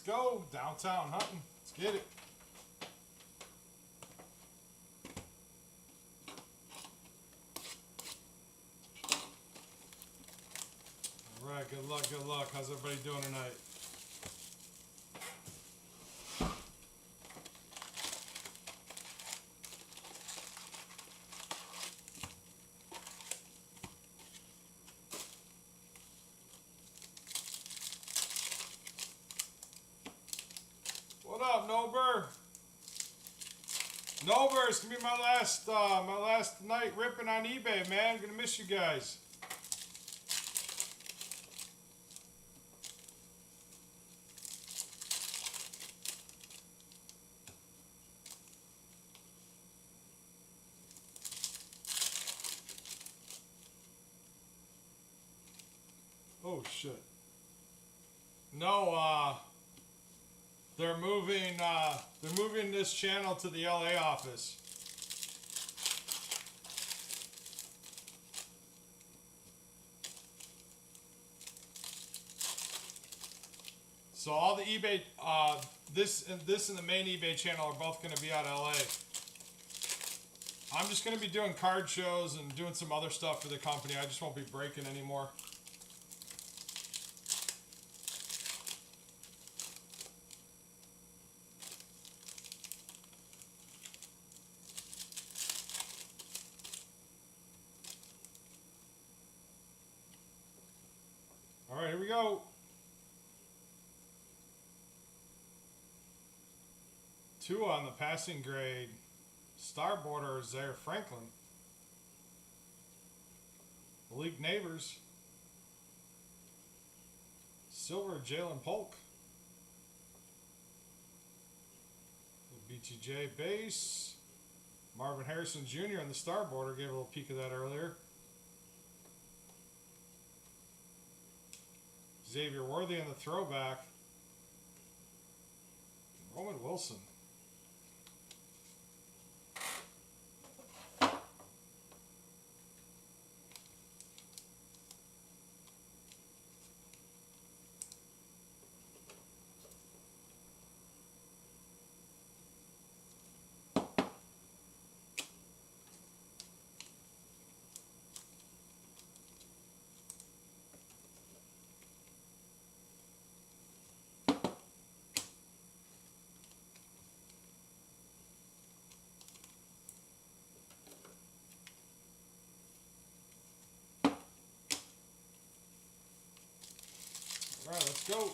go. Downtown hunting. Let's get it. All right, good luck, good luck. How's everybody doing tonight? What up, Nober? Nober, it's gonna be my last night ripping on eBay, man. Gonna miss you guys. Oh shit. No, they're moving this channel to the LA office. So all the eBay, this and the main eBay channel are both going to be out of LA. I'm just going to be doing card shows and doing some other stuff for the company. I just won't be breaking anymore. All right, here we go. 2 on the passing grade. Star border is there, Franklin. Malik Neighbors. Silver, Jalen Polk. BTJ base. Marvin Harrison Jr. on the star border. Gave a little peek of that earlier. Xavier Worthy on the throwback. Roman Wilson. All right, let's go.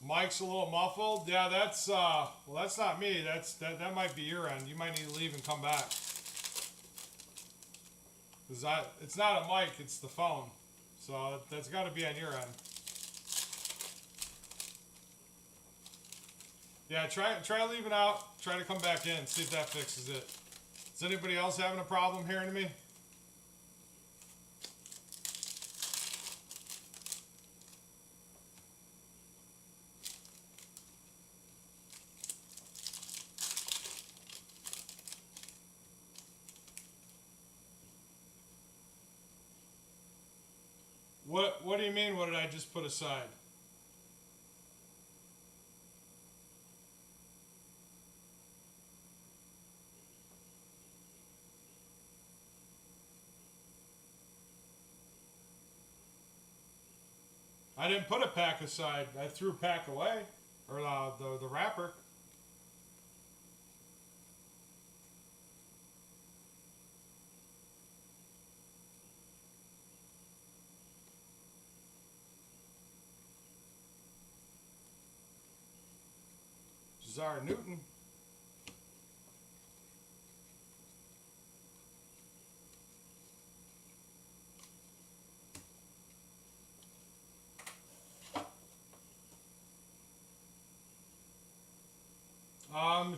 Mike's a little muffled. Yeah, that's well, that's not me. That might be your end. You might need to leave and come back. Cause it's not a mic, it's the phone. So that's got to be on your end. Yeah, try leaving out. Try to come back in. See if that fixes it. Is anybody else having a problem hearing me? What do you mean, what did I just put aside? I didn't put a pack aside. I threw a pack away. Or the wrapper. Jazar Newton.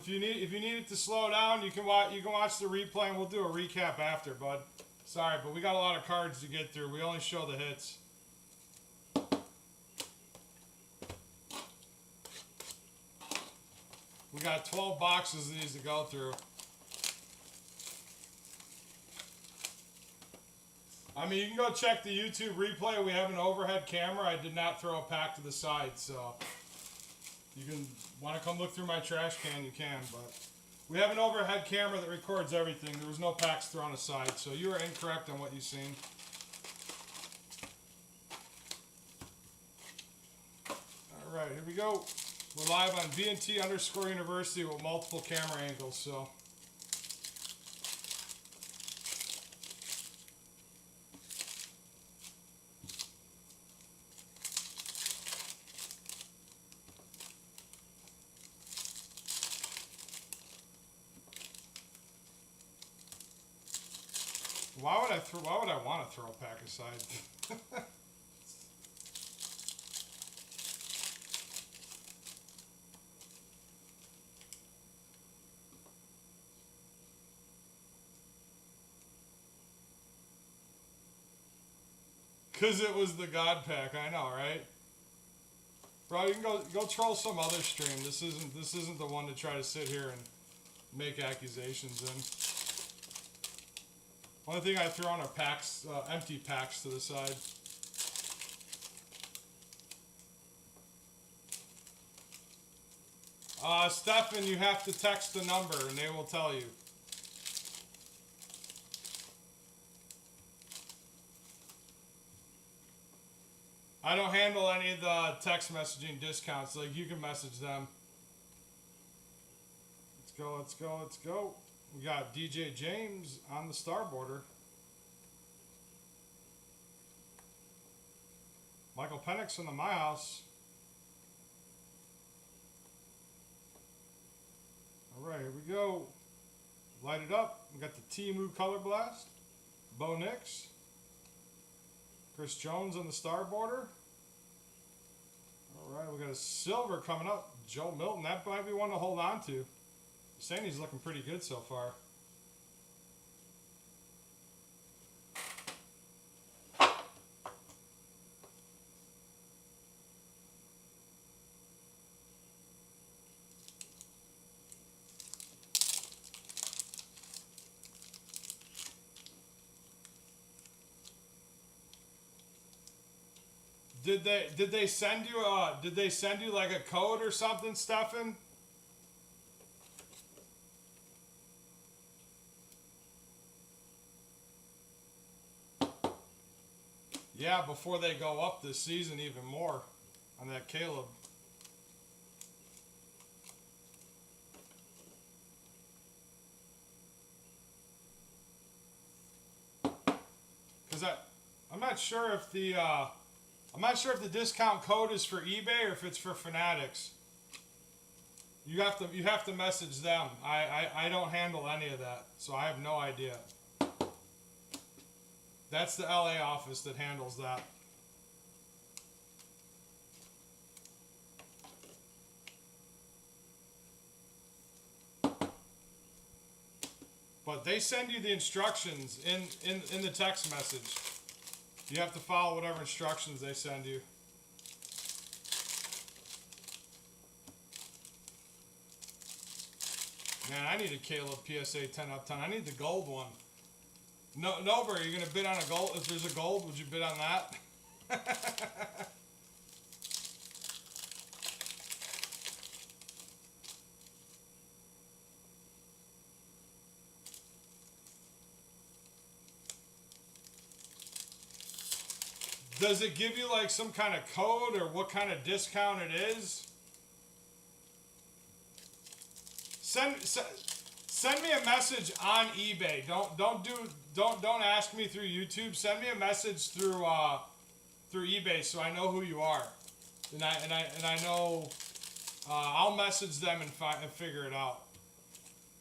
if you need it to slow down, you can watch the replay, and we'll do a recap after, bud. Sorry, but we got a lot of cards to get through. We only show the hits. We got 12 boxes of these to go through. I mean, you can go check the YouTube replay. We have an overhead camera. I did not throw a pack to the side, so you can want to come look through my trash can, you can. But we have an overhead camera that records everything. There was no packs thrown aside, so you are incorrect on what you've seen. All right, here we go. We're live on VNT_University with multiple camera angles, so. Why would I want to throw a pack aside? Cause it was the God pack, I know, right? Bro, you can go troll some other stream. This isn't the one to try to sit here and make accusations in. Only thing I throw on are packs, empty packs to the side. Stefan, you have to text the number and they will tell you. I don't handle any of the text messaging discounts. Like, you can message them. Let's go, let's go, let's go. We got DJ James on the star border. Michael Penix in the My House. All right, here we go. Light it up. We got the Timu Color Blast. Bo Nix. Chris Jones on the star border. All right, we got a silver coming up. Joe Milton. That might be one to hold on to. Saying he's looking pretty good so far. Did they send you like a code or something, Stefan? Yeah, before they go up this season even more on that Caleb. Because I'm not sure if the discount code is for eBay or if it's for Fanatics. You have to message them. I don't handle any of that, so I have no idea. That's the LA office that handles that. But they send you the instructions in the text message. You have to follow whatever instructions they send you. Man, I need a Caleb PSA 10 up 10. I need the gold one. No, Nober, are you going to bid on a gold? If there's a gold, would you bid on that? Does it give you like some kind of code or what kind of discount it is? Send me a message on eBay. Don't ask me through YouTube. Send me a message through eBay so I know who you are, and I know I'll message them and figure it out.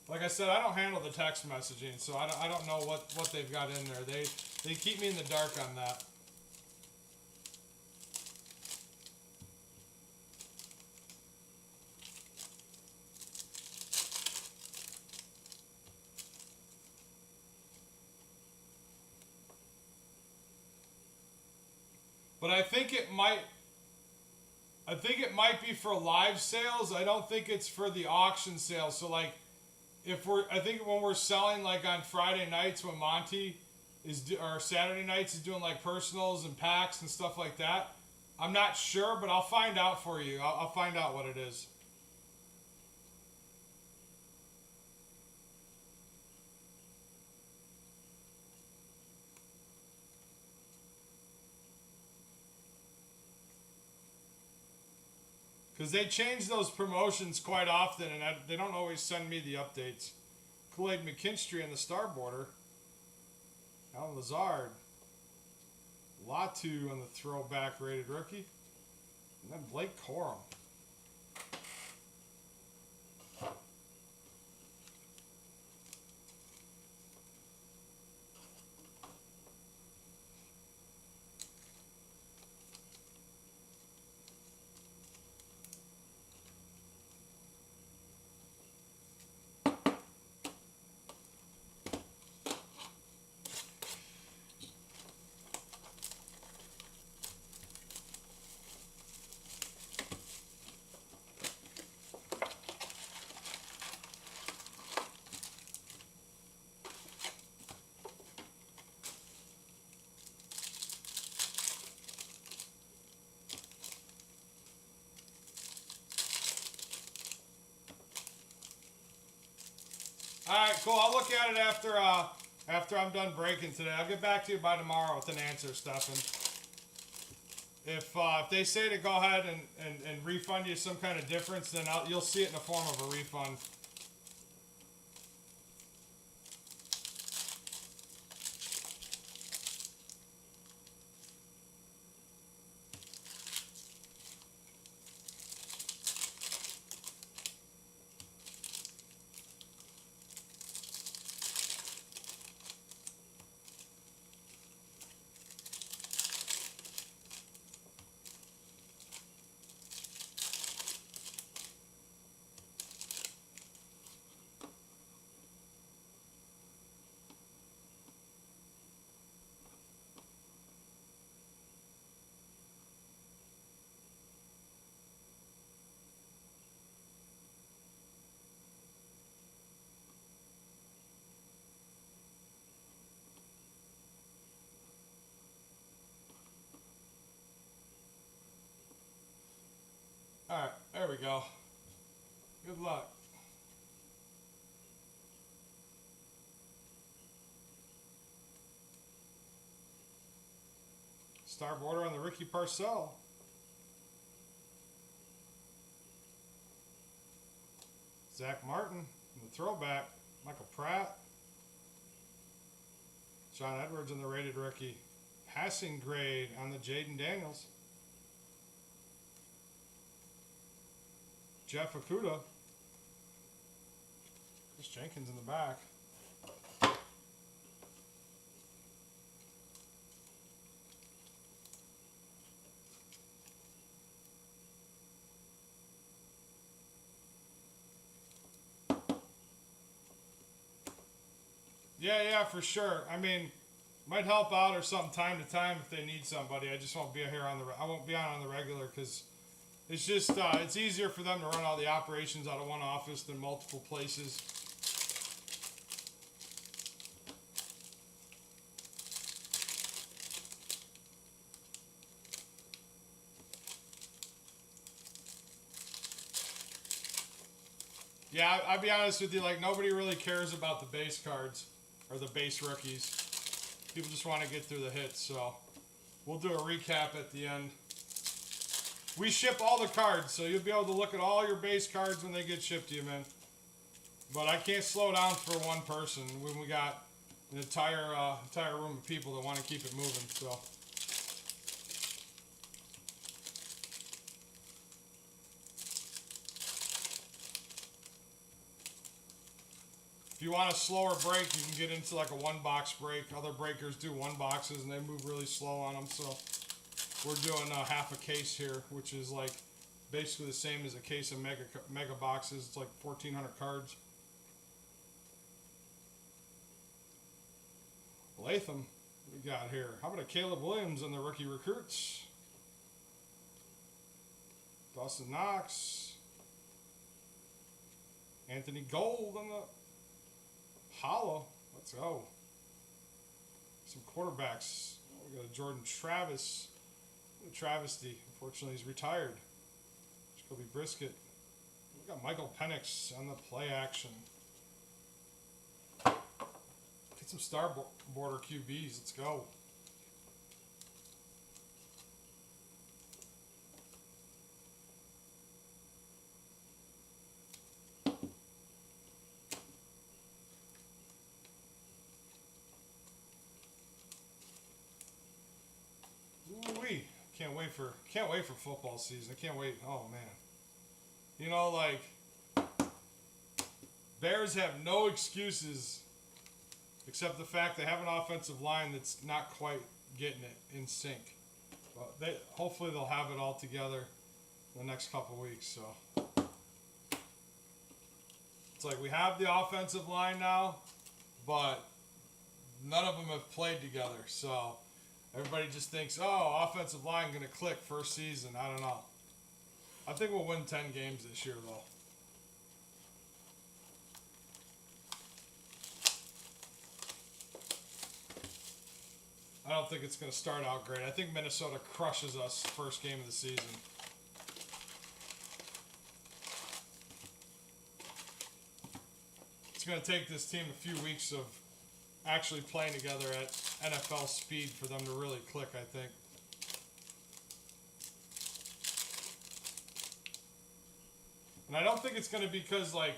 Like I said, I don't handle the text messaging, so I don't know what they've got in there. They keep me in the dark on that. think it might. I think it might be for live sales. I don't think it's for the auction sales. So like, I think when we're selling like on Friday nights when Monty or Saturday nights is doing like personals and packs and stuff like that. I'm not sure, but I'll find out for you. I'll find out what it is. Because they change those promotions quite often, and they don't always send me the updates. Kool-Aid McKinstry on the star border. Alan Lazard. Latu on the throwback rated rookie. And then Blake Corum. Alright, cool. I'll look at it after I'm done breaking today. I'll get back to you by tomorrow with an answer, Stefan. If they say to go ahead and refund you some kind of difference, then you'll see it in the form of a refund. Alright, there we go. Good luck. Star border on the Ricky Parcell. Zach Martin, the throwback. Michael Pratt. John Edwards on the rated rookie. Passing grade on the Jaden Daniels. Jeff Okuda. Chris Jenkins in the back. Yeah, for sure. I mean, might help out or something time to time if they need somebody. I just won't be here I won't be on the regular because it's just it's easier for them to run all the operations out of one office than multiple places. Yeah, I'll be honest with you, like nobody really cares about the base cards or the base rookies. People just want to get through the hits, so we'll do a recap at the end. We ship all the cards, so you'll be able to look at all your base cards when they get shipped to you, man. But I can't slow down for one person when we got an entire room of people that want to keep it moving, so. If you want a slower break, you can get into like a one box break. Other breakers do one boxes and they move really slow on them, so. We're doing half a case here, which is like basically the same as a case of mega boxes. It's like 1,400 cards. Latham, we got here. How about a Caleb Williams on the rookie recruits? Dawson Knox. Anthony Gold on the hollow. Let's go. Some quarterbacks. We got a Jordan Travis. A travesty. Unfortunately, he's retired. Jacoby Brisket. We got Michael Penix on the play action. Get some star border QBs. Let's go. Ooh-wee. Can't wait for football season. I can't wait. Oh man. You know, like, Bears have no excuses except the fact they have an offensive line that's not quite getting it in sync. But hopefully they'll have it all together in the next couple weeks. So it's like we have the offensive line now, but none of them have played together. So everybody just thinks, oh, offensive line going to click first season. I don't know. I think we'll win 10 games this year, though. I don't think it's going to start out great. I think Minnesota crushes us first game of the season. It's going to take this team a few weeks of actually playing together at NFL speed for them to really click, I think. And I don't think it's going to be because, like,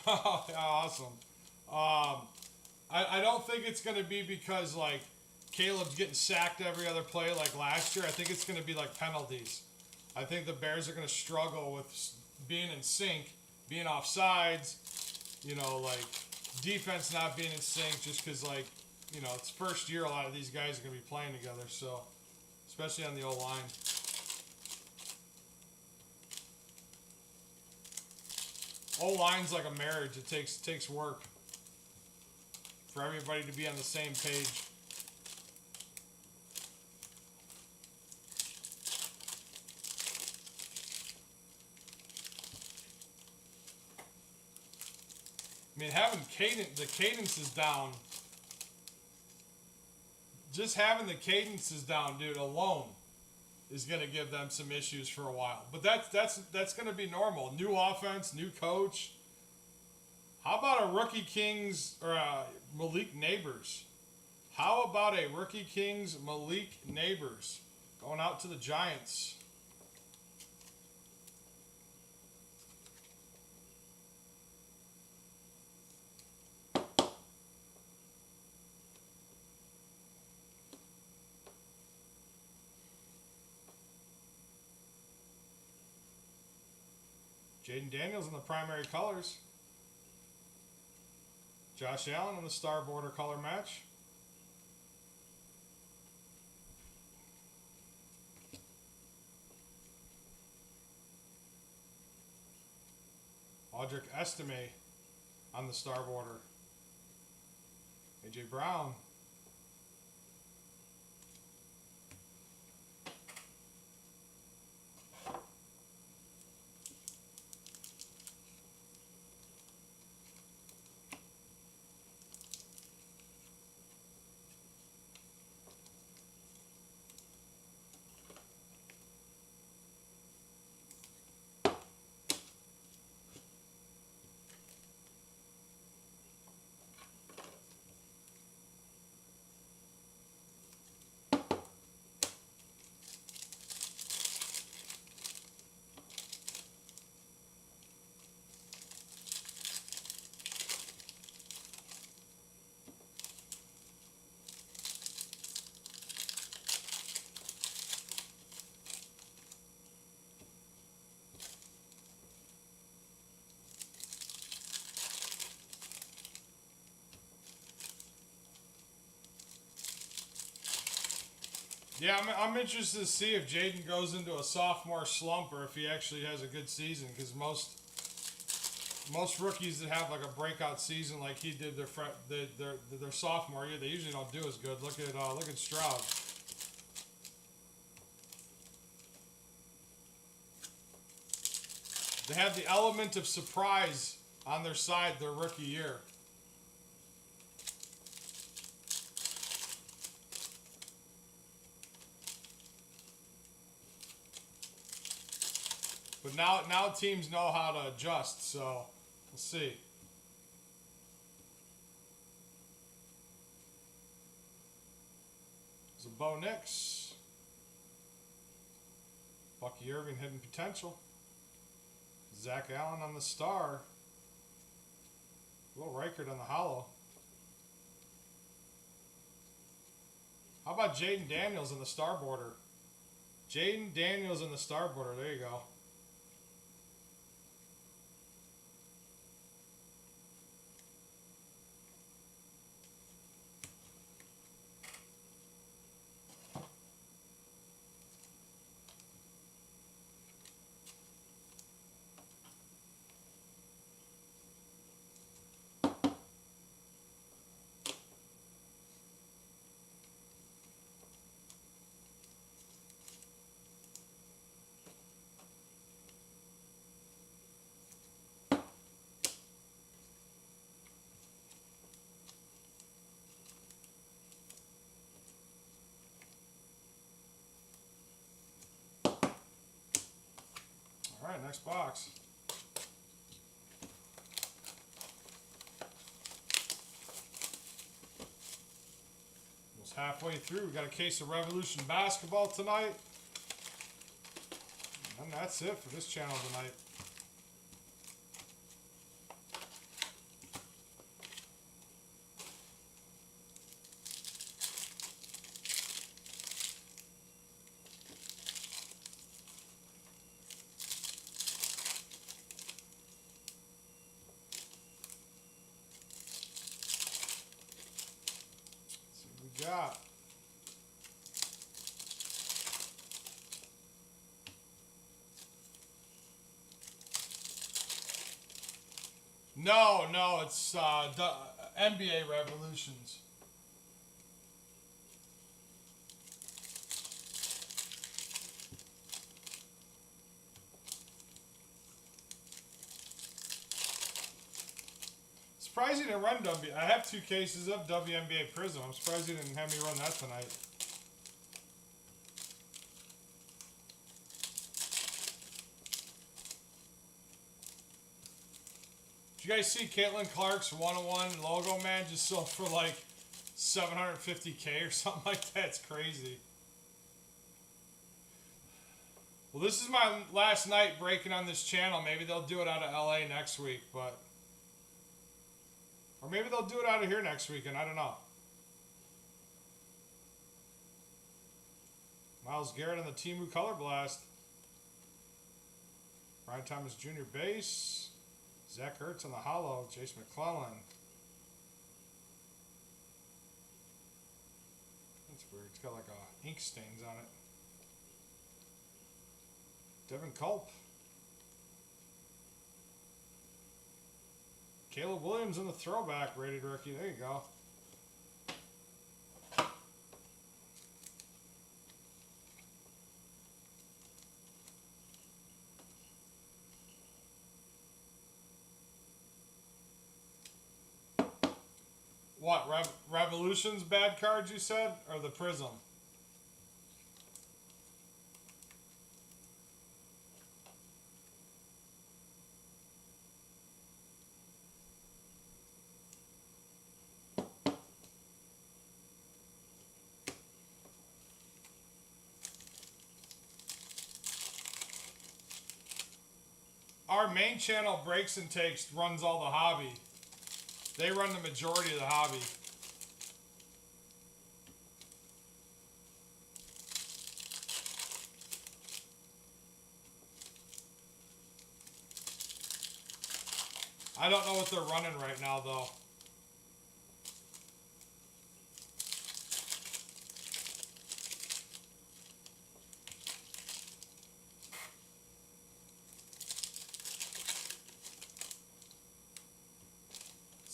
awesome. I don't think it's going to be because, like, Caleb's getting sacked every other play like last year. I think it's going to be like penalties. I think the Bears are going to struggle with being in sync, being off sides, you know, like defense not being in sync just because, like, you know, it's first year a lot of these guys are going to be playing together, so especially on the O-line. O-line's like a marriage. It takes work for everybody to be on the same page. I mean, having the cadences down, just having the cadences down, dude, alone is going to give them some issues for a while. But that's going to be normal. New offense, new coach. How about a rookie Kings or Malik Neighbors? How about a rookie Kings Malik Neighbors going out to the Giants? Jaden Daniels in the primary colors. Josh Allen in the star border color match. Audric Estime on the star border. A.J. Brown. Yeah, I'm interested to see if Jaden goes into a sophomore slump or if he actually has a good season, because most rookies that have like a breakout season like he did their sophomore year, they usually don't do as good. Look at Stroud. They have the element of surprise on their side their rookie year. But now teams know how to adjust, so we'll see. There's a Bo Nix. Bucky Irving hidden potential. Zach Allen on the star. Will Reichert on the hollow. How about Jaden Daniels in the star border? Jaden Daniels in the star border. There you go. All right, next box. Almost halfway through. We got a case of Revolution basketball tonight. And that's it for this channel tonight. Got. No, it's the NBA Revolutions. Surprised he didn't run W. I have 2 cases of WNBA Prism. I'm surprised he didn't have me run that tonight. Did you guys see Caitlin Clark's 101 logo, man? Just sold for like $750K or something like that. It's crazy. Well, this is my last night breaking on this channel. Maybe they'll do it out of LA next week, but... Or maybe they'll do it out of here next weekend. I don't know. Myles Garrett on the Temu Color Blast. Brian Thomas Jr. base. Zach Ertz on the hollow. Jace McClellan. That's weird. It's got like ink stains on it. Devin Culp. Caleb Williams in the throwback rated rookie. There you go. What? Revolution's bad cards you said? Or the Prism? Our main channel, Breaks and Takes, runs all the hobby. They run the majority of the hobby. I don't know what they're running right now, though.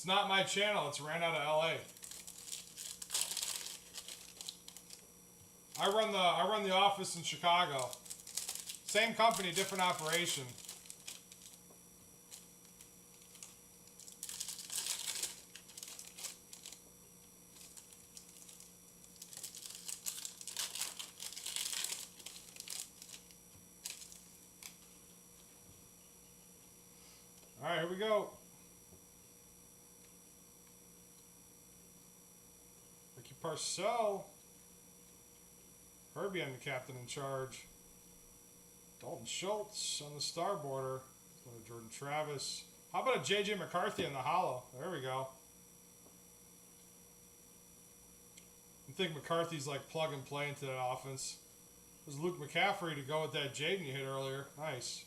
It's not my channel. It's ran out of LA. I run the office in Chicago. Same company, different operation. All right, here we go. Ricky Parcell. Herbie on the captain in charge. Dalton Schultz on the star border. Jordan Travis. How about a JJ McCarthy in the hollow? There we go. I think McCarthy's like plug and play into that offense. There's Luke McCaffrey to go with that Jaden you hit earlier. Nice.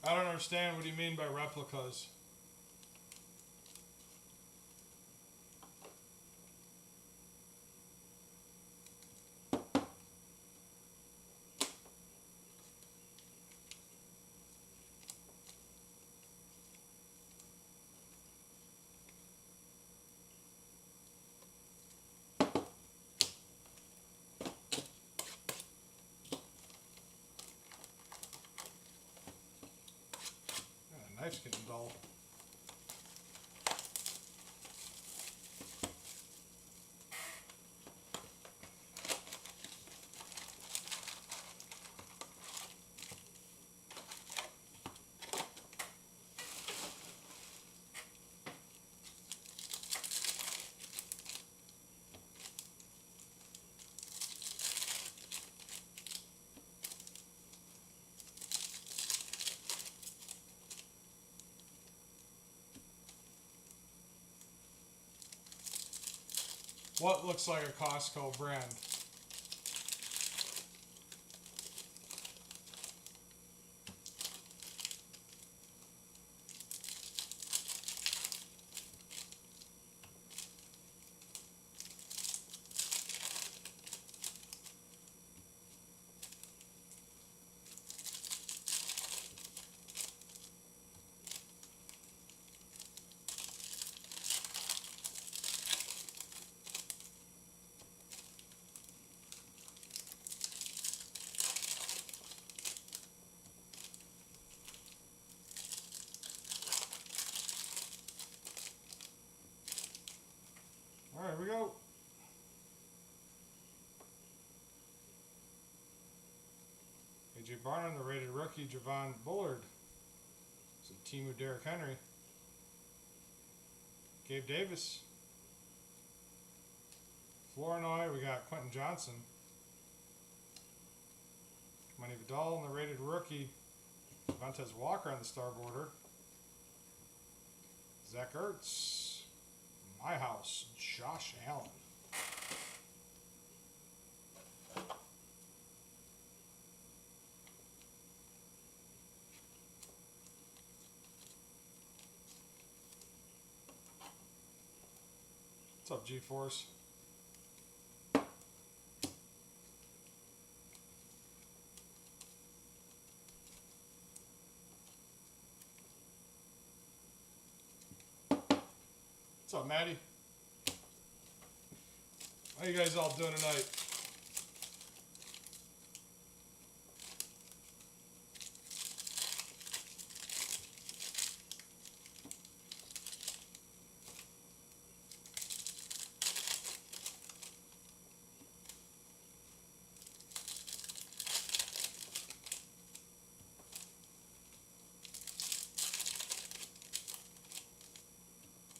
I don't understand what do you mean by replicas. Knife's getting dull. What looks like a Costco brand? All right, here we go. AJ Barnum, the rated rookie, Javon Bullard. It's a team with Derrick Henry. Gabe Davis. Flournoy, we got Quentin Johnson. Money Vidal, and the rated rookie, Vontaze Walker on the star border. Zach Ertz. My house, Josh Allen. What's up, G-Force? What's up, Maddie? How you guys all doing tonight?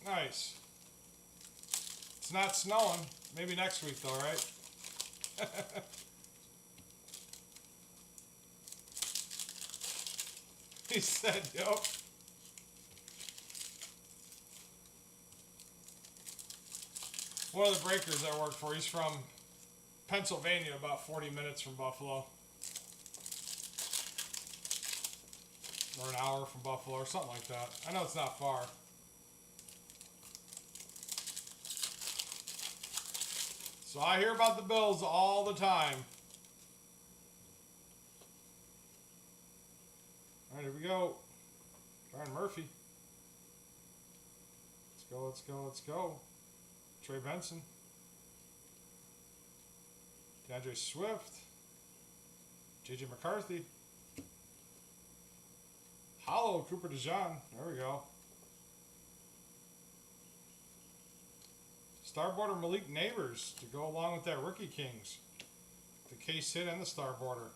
Nice. It's not snowing. Maybe next week though, right? He said, yup. One of the breakers I work for, he's from Pennsylvania, about 40 minutes from Buffalo. Or an hour from Buffalo, or something like that. I know it's not far. So I hear about the Bills all the time. All right, here we go. Byron Murphy. Let's go, let's go, let's go. Trey Benson. DeAndre Swift. J.J. McCarthy. Hollow Cooper DeJean. There we go. Star border Malik Neighbors to go along with that Rookie Kings. The case hit and the star border.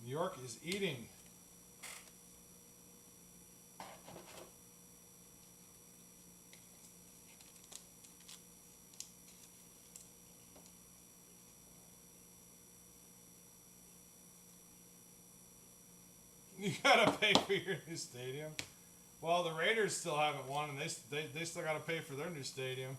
New York is eating. You gotta pay for your new stadium. Well, the Raiders still haven't won, and they still gotta pay for their new stadium.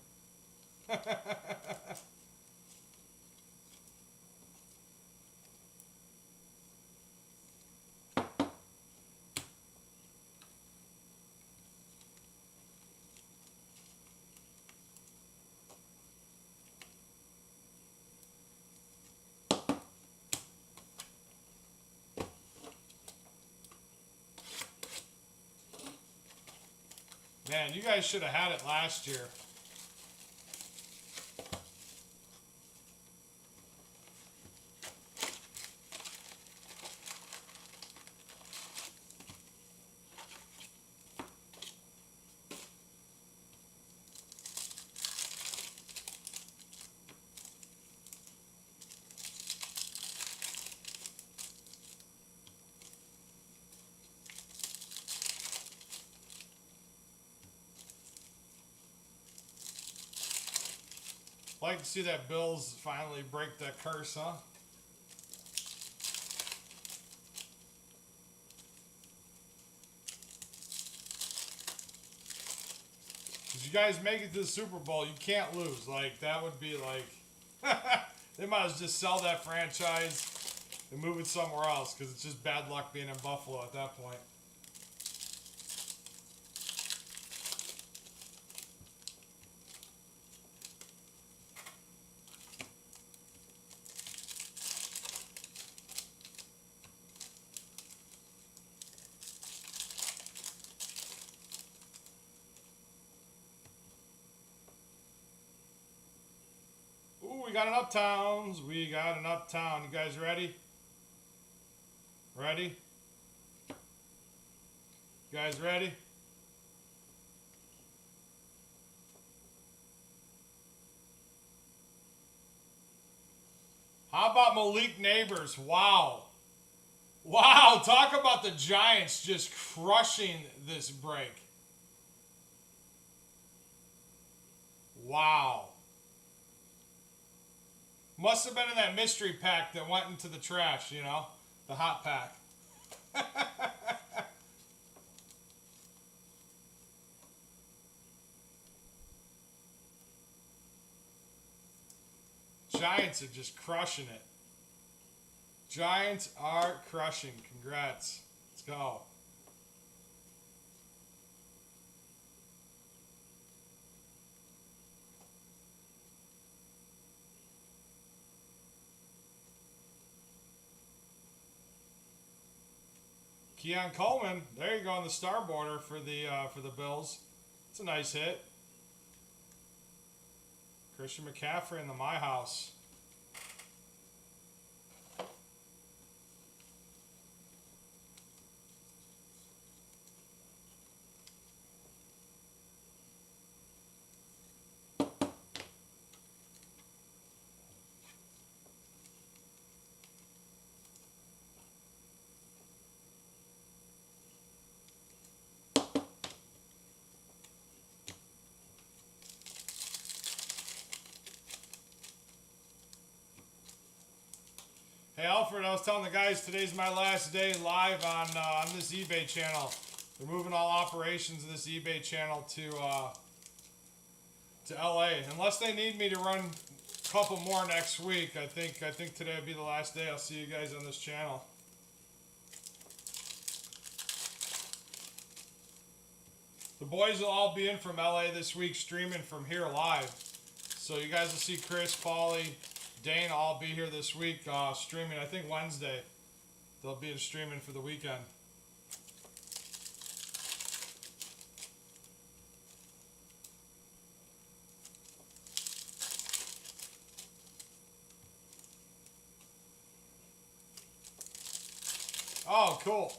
Man, you guys should have had it last year. Like to see that Bills finally break that curse, huh? If you guys make it to the Super Bowl, you can't lose. Like, that would be like... they might as well just sell that franchise and move it somewhere else, because it's just bad luck being in Buffalo at that point. We got an Uptowns. We got an Uptown. You guys ready? Ready? You guys ready? How about Malik Neighbors? Wow. Wow. Talk about the Giants just crushing this break. Wow. Must have been in that mystery pack that went into the trash, you know? The hot pack. Giants are just crushing it. Giants are crushing. Congrats. Let's go. Keon Coleman, there you go on the star border for the Bills. It's a nice hit. Christian McCaffrey in the My House. Hey Alfred, I was telling the guys today's my last day live on this eBay channel. We're moving all operations of this eBay channel to LA. Unless they need me to run a couple more next week, I think today will be the last day. I'll see you guys on this channel. The boys will all be in from LA this week streaming from here live. So you guys will see Chris, Paulie, Dane all be here this week streaming. I think Wednesday they'll be streaming for the weekend. Oh, cool.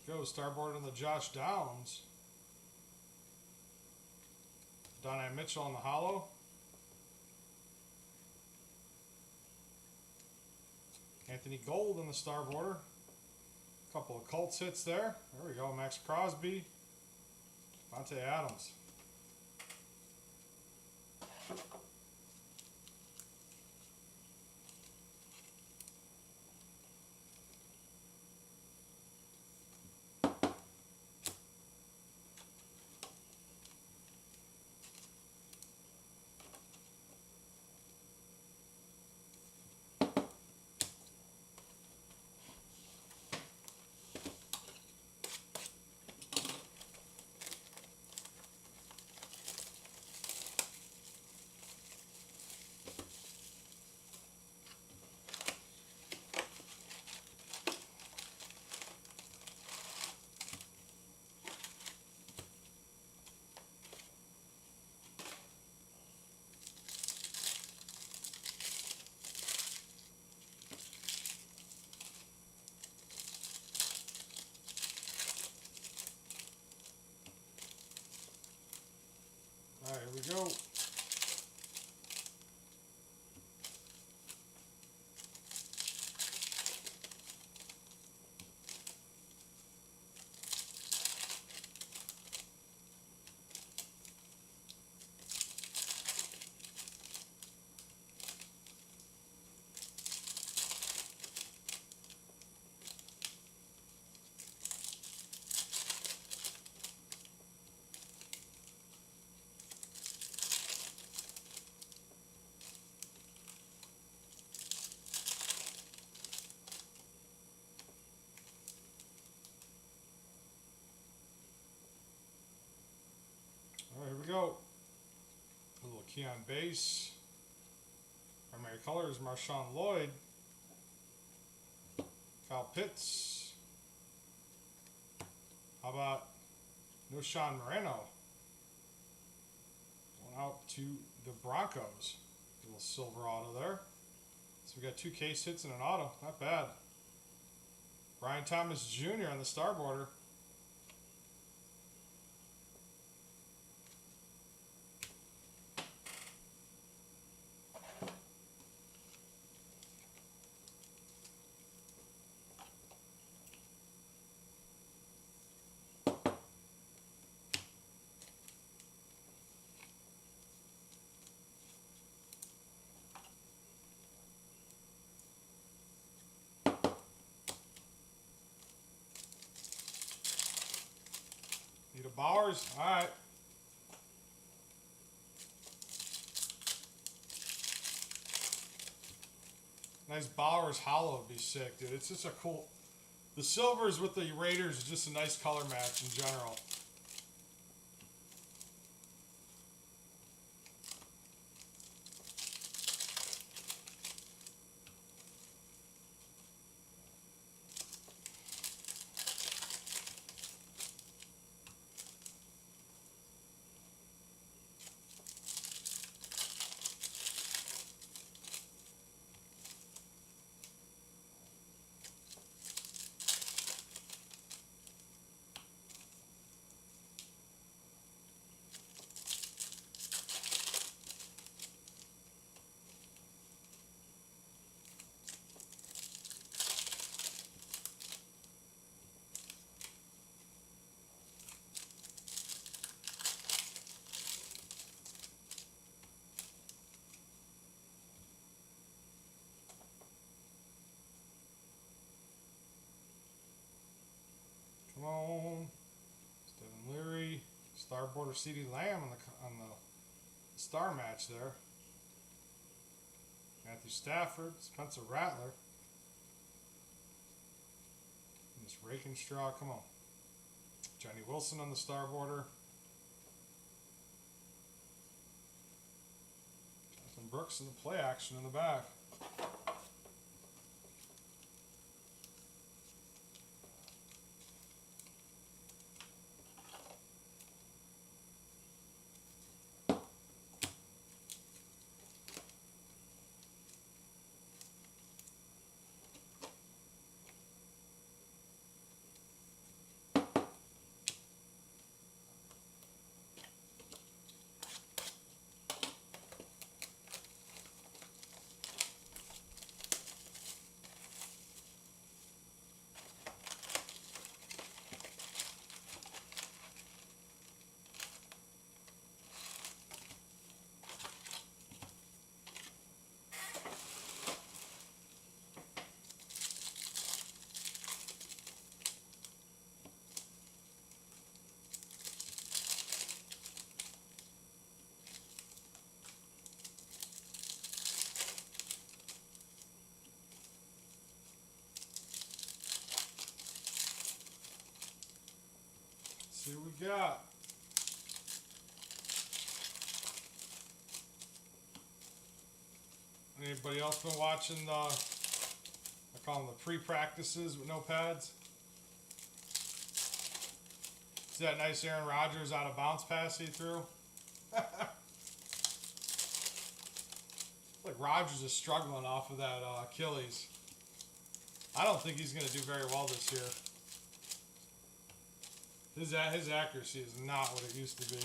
Go starboard on the Josh Downs. Donnie Mitchell on the hollow. Anthony Gold on the starboarder. Couple of Colts hits there. There we go. Max Crosby. Monte Adams. All right, here we go. All right, here we go. A little Keon base. Primary colors, Marshawn Lloyd. Kyle Pitts. How about no Sean Moreno? Going out to the Broncos. A little silver auto there. So we got 2 case hits and an auto. Not bad. Brian Thomas Jr. on the starboarder. Need a Bowers. All right. Nice Bowers hollow would be sick, dude. It's just a cool. The silvers with the Raiders is just a nice color match in general. Starboard or CeeDee Lamb on the star match there. Matthew Stafford, Spencer Rattler. And this Rakenstraw, come on. Johnny Wilson on the star border. Jonathan Brooks in the play action in the back. See what we got. Anybody else been watching the, I call them the pre-practices with no pads? See that nice Aaron Rodgers out of bounce pass he threw? Like Rodgers is struggling off of that Achilles. I don't think he's going to do very well this year. His accuracy is not what it used to be.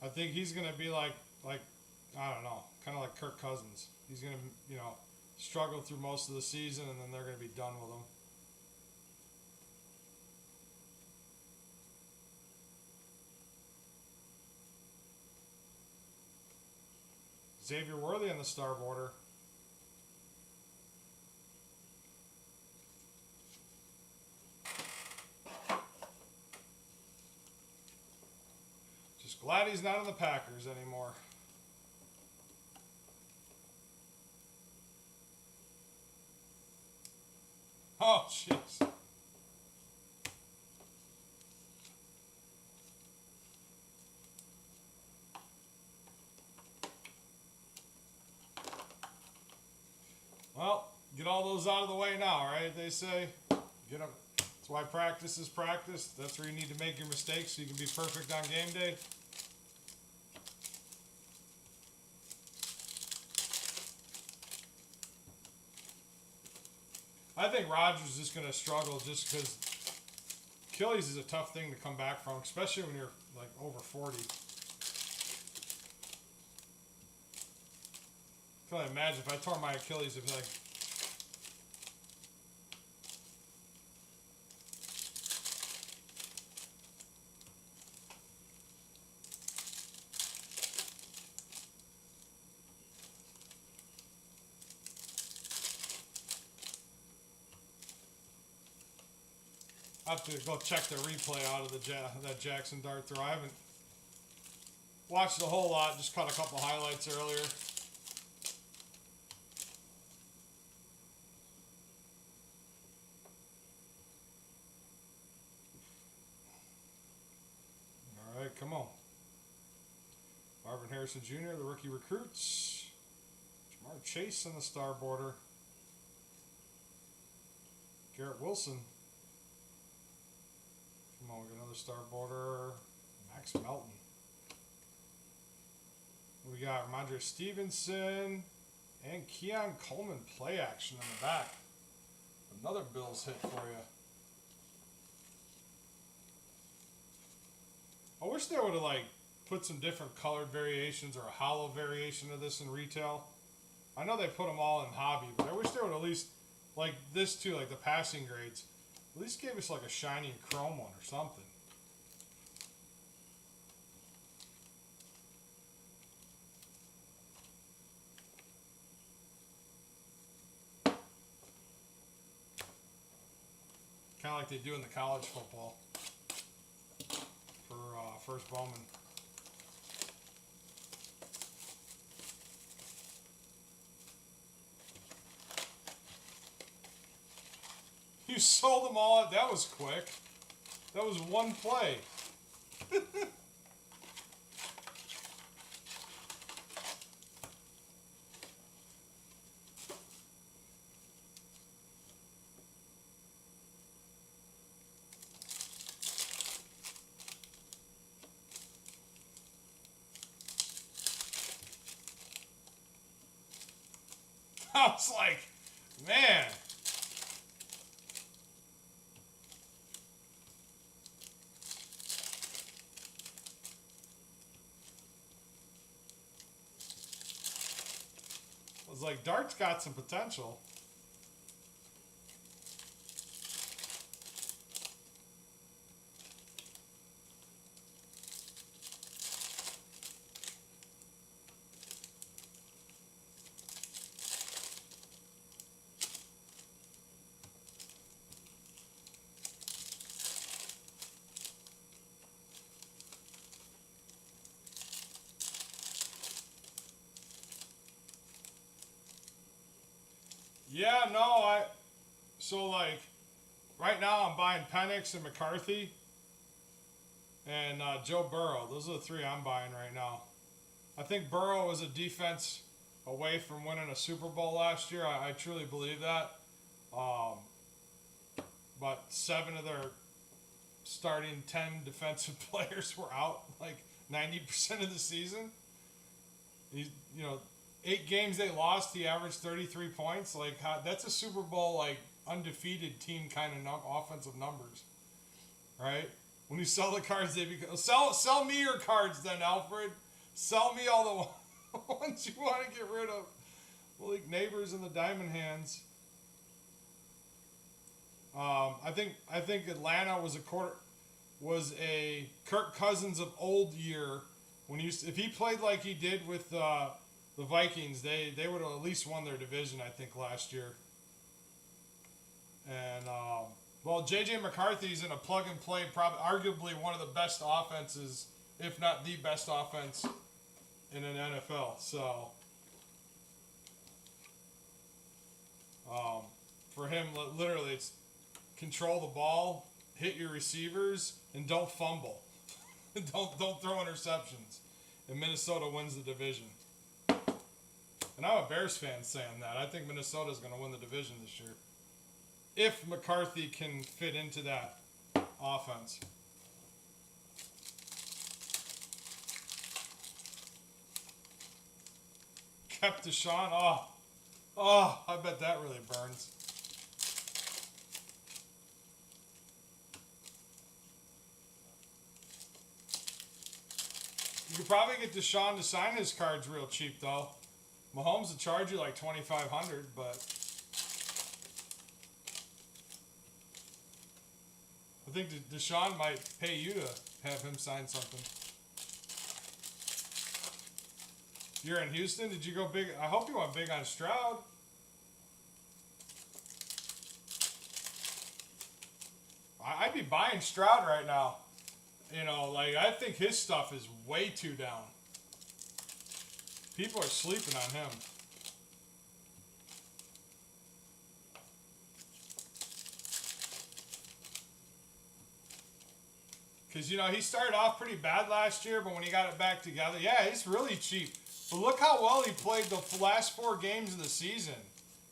I think he's going to be like I don't know, kind of like Kirk Cousins. He's going to, struggle through most of the season, and then they're going to be done with him. Xavier Worthy on the star border. Just glad he's not in the Packers anymore. Oh, jeez. Well, get all those out of the way now, right? They say. Get them. That's why practice is practice. That's where you need to make your mistakes so you can be perfect on game day. I think Rodgers is just going to struggle just because Achilles is a tough thing to come back from, especially when you're like over 40. I can only imagine if I tore my Achilles, it'd be like, I have to go check the replay out of that Jackson dart throw. I haven't watched a whole lot, just caught a couple highlights earlier. All right, come on. Marvin Harrison Jr., the rookie recruits. Jamar Chase on the star border. Garrett Wilson. Come on, we got another star border. Max Melton. We got Ramondre Stevenson and Keon Coleman play action in the back. Another Bills hit for you. I wish they would have put some different colored variations or a hollow variation of this in retail. I know they put them all in hobby, but I wish they would at least, like this too, like the passing grades, at least gave us like a shiny chrome one or something. kind of like they do in the college football for first Bowman. You sold them all. That was quick. That was one play. I was like, man. I was like, Dart's got some potential. Yeah, no, so like, right now I'm buying Penix and McCarthy and Joe Burrow. Those are the three I'm buying right now. I think Burrow was a defense away from winning a Super Bowl last year. I truly believe that. But 7 of their starting 10 defensive players were out like 90% of the season. You know, 8 games they lost, he averaged 33 points. Like, that's a Super Bowl, like, undefeated team kind of offensive numbers, right? When you sell the cards, they become... Sell me your cards then, Alfred. Sell me all the ones you want to get rid of. Malik Neighbors and the Diamond Hands. I think Atlanta was a Kirk Cousins of old year. If he played like he did with the Vikings, they would have at least won their division, I think, last year. And well, J.J. McCarthy's in a plug-and-play, arguably one of the best offenses, if not the best offense in an NFL. So for him, literally, it's control the ball, hit your receivers, and don't fumble. don't throw interceptions. And Minnesota wins the division. And I'm a Bears fan saying that. I think Minnesota's going to win the division this year. If McCarthy can fit into that offense. Kept Deshaun. Oh, I bet that really burns. You could probably get Deshaun to sign his cards real cheap, though. Mahomes will charge you like $2,500, but I think Deshaun might pay you to have him sign something. You're in Houston? Did you go big? I hope you went big on Stroud. I'd be buying Stroud right now. You know, like, I think his stuff is way too down. People are sleeping on him. Because, you know, he started off pretty bad last year, but when he got it back together, yeah, he's really cheap. But look how well he played the last 4 games of the season.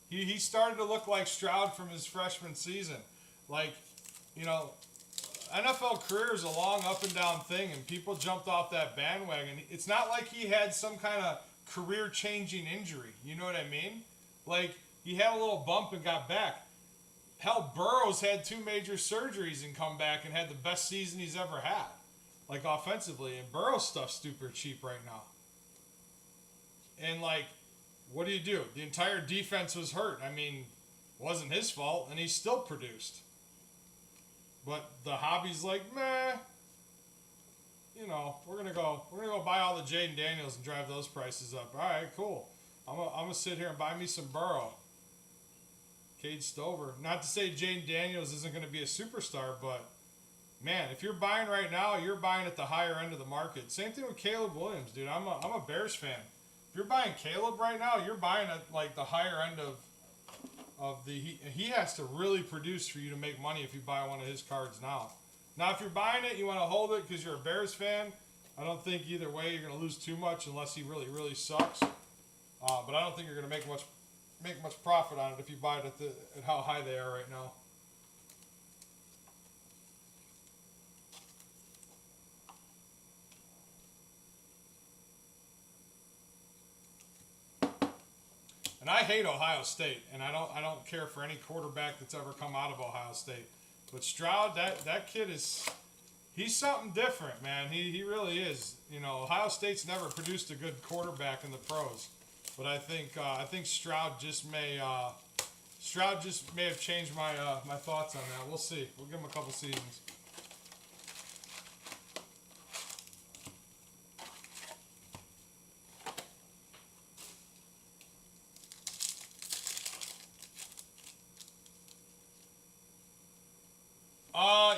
He started to look like Stroud from his freshman season. Like, you know, NFL career is a long up and down thing, and people jumped off that bandwagon. It's not like he had some kind of career-changing injury. You know what I mean? Like, he had a little bump and got back. Hell, Burrow's had 2 major surgeries and come back and had the best season he's ever had, like, offensively. And Burrow's stuff's super cheap right now. And, like, what do? The entire defense was hurt. I mean, it wasn't his fault, and he still produced. But the hobby's like, meh. You know, we're gonna go buy all the Jaden Daniels and drive those prices up. All right, cool. I'm gonna sit here and buy me some Burrow. Cade Stover. Not to say Jaden Daniels isn't going to be a superstar, but man, if you're buying right now, you're buying at the higher end of the market. Same thing with Caleb Williams, dude. I'm a Bears fan. If you're buying Caleb right now, you're buying at like the higher end of the. He has to really produce for you to make money if you buy one of his cards now. Now, if you're buying it, you want to hold it because you're a Bears fan. I don't think either way you're going to lose too much unless he really, really sucks. But I don't think you're going to make much profit on it if you buy it at how high they are right now. And I hate Ohio State, and I don't care for any quarterback that's ever come out of Ohio State. But Stroud, that kid he's something different, man. He really is. You know, Ohio State's never produced a good quarterback in the pros. But I think Stroud just may have changed my my thoughts on that. We'll see. We'll give him a couple seasons.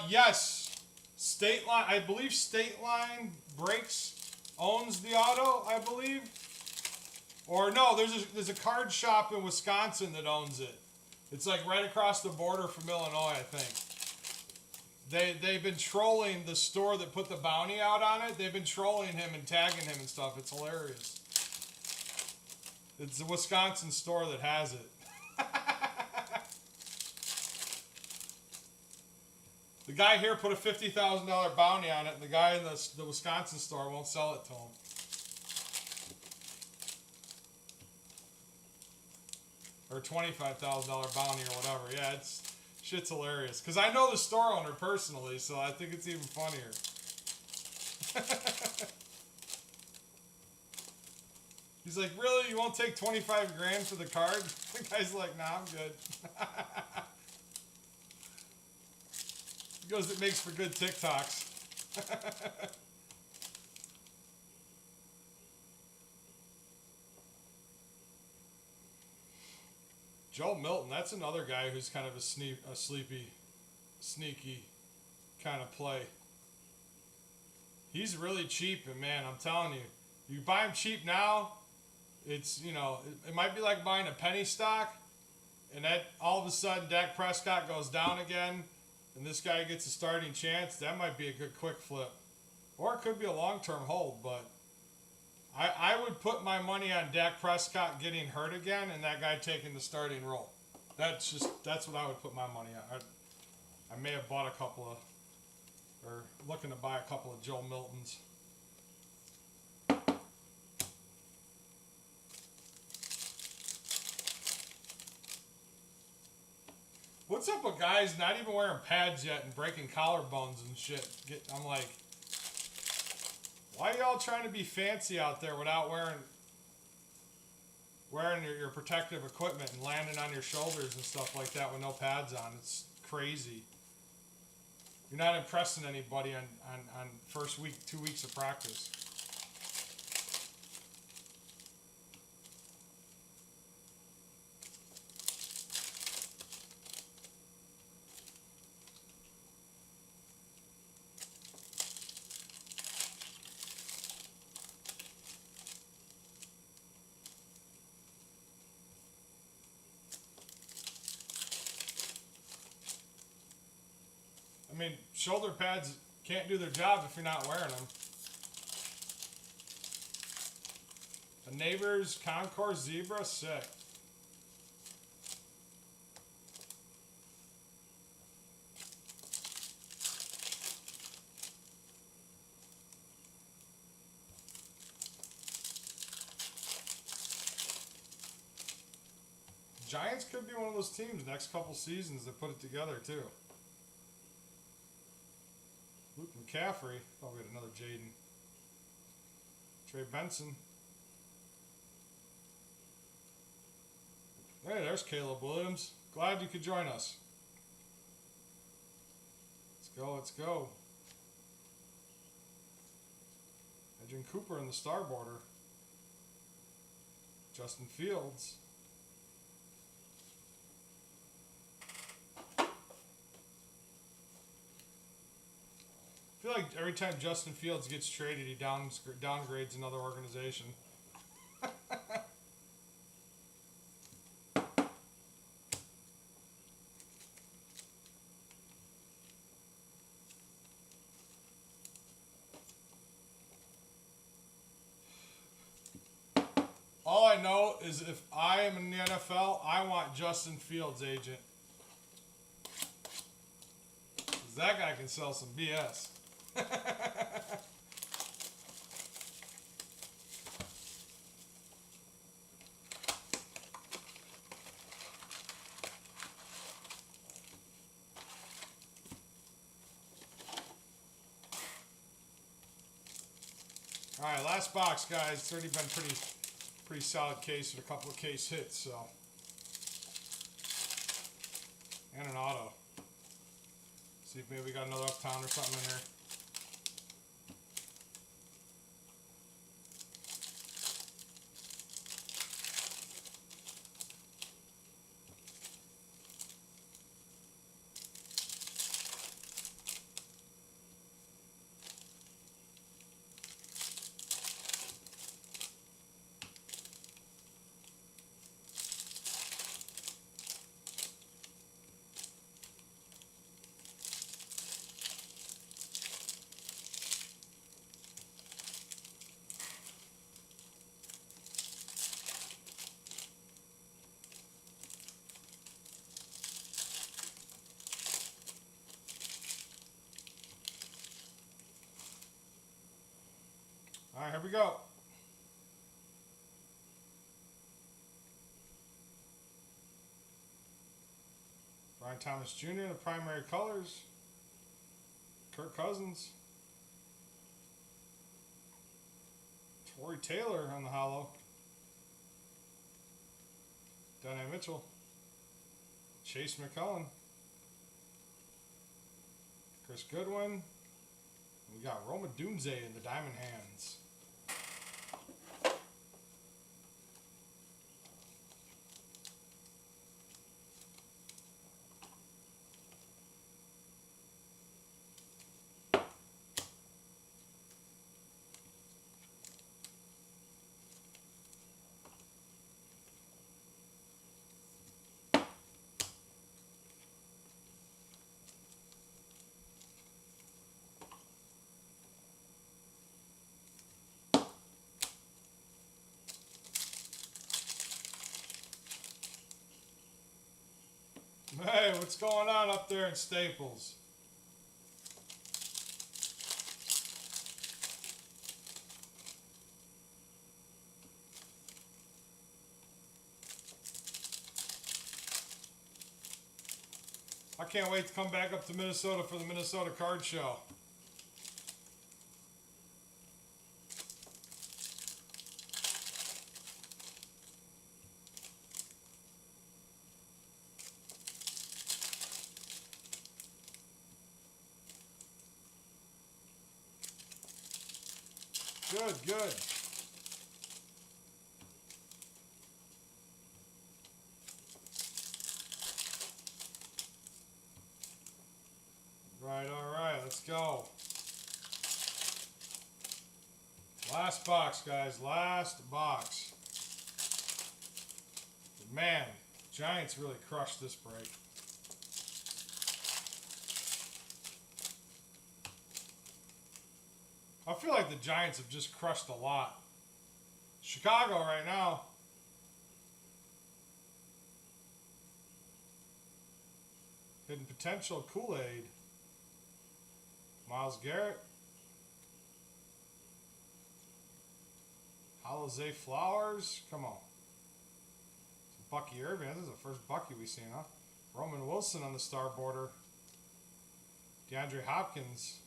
Yes. State Line, I believe State Line Breaks owns the auto, I believe. Or no, there's a card shop in Wisconsin that owns it. It's like right across the border from Illinois, I think. They've been trolling the store that put the bounty out on it. They've been trolling him and tagging him and stuff. It's hilarious. It's a Wisconsin store that has it. The guy here put a $50,000 bounty on it, and the guy in the Wisconsin store won't sell it to him. Or $25,000 bounty or whatever. Yeah, shit's hilarious. Because I know the store owner personally, so I think it's even funnier. He's like, really? You won't take 25 grand for the card? The guy's like, nah, I'm good. He goes, it makes for good TikToks. Joe Milton, that's another guy who's kind of a sneaky kind of play. He's really cheap, and man, I'm telling you, you buy him cheap now, it's, you know, it might be like buying a penny stock, and that all of a sudden Dak Prescott goes down again, and this guy gets a starting chance. That might be a good quick flip. Or it could be a long-term hold, but I would put my money on Dak Prescott getting hurt again and that guy taking the starting role. That's what I would put my money on. I may have bought a couple of, or looking to buy a couple of Joe Miltons. What's up with guys not even wearing pads yet and breaking collarbones and shit? I'm like, why are y'all trying to be fancy out there without wearing your protective equipment and landing on your shoulders and stuff like that with no pads on? It's crazy. You're not impressing anybody on first week, 2 weeks of practice. I mean, shoulder pads can't do their job if you're not wearing them. A Neighbors Concourse Zebra, sick. Giants could be one of those teams next couple seasons that put it together too. Luke McCaffrey. Oh, we had another Jaden. Trey Benson. Hey, there's Caleb Williams. Glad you could join us. Let's go, let's go. Adrian Cooper in the star border. Justin Fields. feel like every time Justin Fields gets traded, he downgrades another organization. All I know is if I am in the NFL, I want Justin Fields' agent. Because that guy can sell some BS. Alright, last box, guys. It's already been pretty solid case with a couple of case hits, so. And an auto. See if maybe we got another Uptown or something in there. All right, here we go. Brian Thomas Jr. in the primary colors. Kirk Cousins. Tory Taylor on the hollow. Donnie Mitchell. Chase McCullen. Chris Goodwin. We got Roma Doomsday in the diamond hands. Hey, what's going on up there in Staples? I can't wait to come back up to Minnesota for the Minnesota Card Show. Good, good. Right, all right, let's go. Last box, guys, last box. Man, Giants really crushed this break. I feel like the Giants have just crushed a lot. Chicago right now. Hidden potential, Kool-Aid. Myles Garrett. Jose Flowers. Come on. Bucky Irving. This is the first Bucky we've seen, huh? Roman Wilson on the star border. DeAndre Hopkins.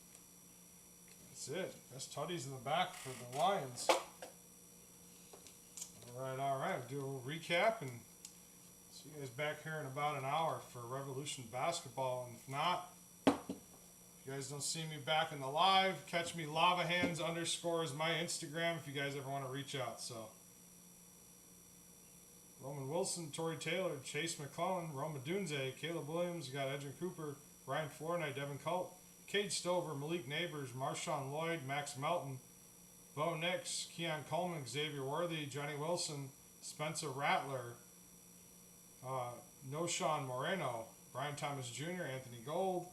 That's it. That's Tutties in the back for the Lions. All right. We'll do a recap and see you guys back here in about an hour for Revolution Basketball. And if not, if you guys don't see me back in the live, catch me LavaHands_ is my Instagram if you guys ever want to reach out. So Roman Wilson, Tory Taylor, Chase McClellan, Roma Dunze, Caleb Williams, you got Edgerrin Cooper, Ryan Flournoy, Devin Culp, Cade Stover, Malik Neighbors, Marshawn Lloyd, Max Melton, Bo Nix, Keon Coleman, Xavier Worthy, Johnny Wilson, Spencer Rattler, Noshawn Moreno, Brian Thomas Jr., Anthony Gold,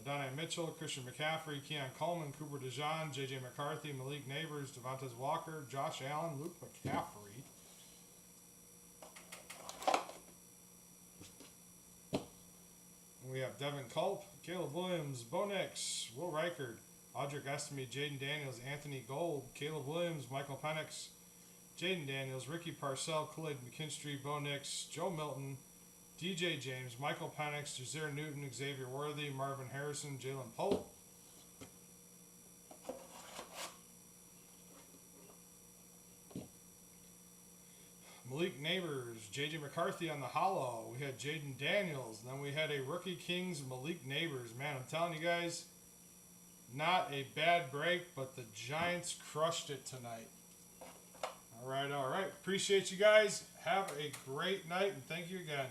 Adonai Mitchell, Christian McCaffrey, Keon Coleman, Cooper DeJean, J.J. McCarthy, Malik Neighbors, Devontae Walker, Josh Allen, Luke McCaffrey. And we have Devin Culp, Caleb Williams, Bo Nix, Will Reichard, Audric Estime, Jaden Daniels, Anthony Gold, Caleb Williams, Michael Penix, Jaden Daniels, Ricky Parcell, Khalid McKinstry, Bo Nix, Joe Milton, DJ James, Michael Penix, Jazeer Newton, Xavier Worthy, Marvin Harrison, Jalen Pope. Malik Neighbors, J.J. McCarthy on the hollow. We had Jaden Daniels. And then we had a Rookie Kings, Malik Neighbors. Man, I'm telling you guys, not a bad break, but the Giants crushed it tonight. All right. Appreciate you guys. Have a great night, and thank you again.